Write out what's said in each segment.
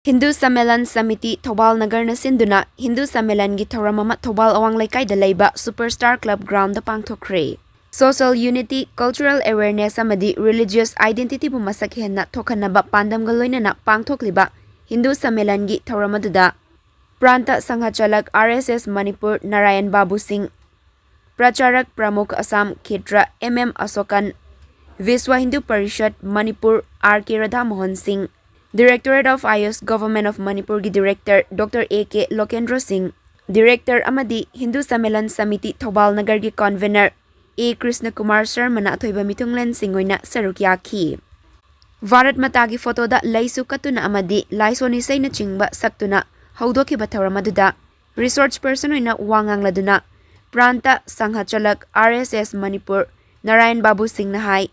Hindu Sammelan Samiti Thoubal Nagarna Sinduna Hindu Sammelan gi Thauram ama Thoubal awang laikai da leiba Superstar Club Ground da pangthokre. Social unity, cultural awareness amadi religious identity bu masak henna thokhanaba pandam ga loinana pangthokliba Hindu Sammelan gi Thauram aduda Pranta Sanghachalak RSS Manipur Narayan Babu Singh, Pracharak Pramukh Assam Khetra Asokan, Viswa Hindu Parishad Manipur R.K. Radha Mohan Singh, Directorate of Ayush Government of Manipur gi Director Dr. A.K. Lokendra Singh, Director amadi Hindu Sammelan Samiti Thoubal Nagar gi Convener A. Krishna Kumar Sharma na athoiba mitunglen singoina saruk yaki. Varat Mata gi photo da laisu katuna amadi laisoni sei na chingba saktuna haudokiba thauram aduda research person oina wangang laduna Pranta Sanghachalak RSS Manipur Narayan Babu Singh na hai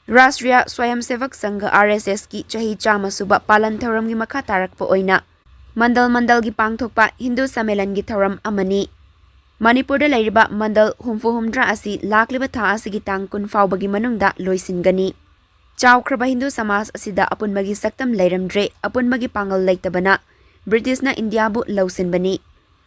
Rashtriya Swayamsevak Sangh RSS ki chahi chama suba palan thauram gi makha tarakpa oina mandal gi pangthokpa Hindu Sammelan gi thauram amani Manipur da lairiba mandal humdra asi lakliba tha asigi tang kun faubagi manungda loisingani chawkraba Hindu Samas asida apunmagi saktam leiramdre apunmagi pangal leitabana British na India bu lausinbani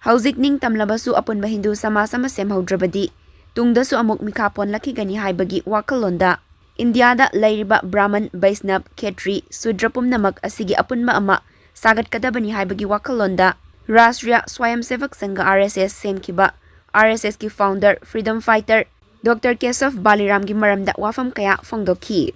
hauzik ning tamlabasu apunba Hindu Samas ama semhaudrabadi tungdasu amuk mikhapon lakhigani haibagi wakalonda India da lairiba Brahman, Vaishnav, Khetri, Sudrapum namak asigi apunma ama sagat kadabani haibagi wakalonda Rashtriya Swayamsevak Sangh RSS semkiba RSS ki founder freedom fighter Dr. Kesav Baliram gi maramda wafam kaya fongdoki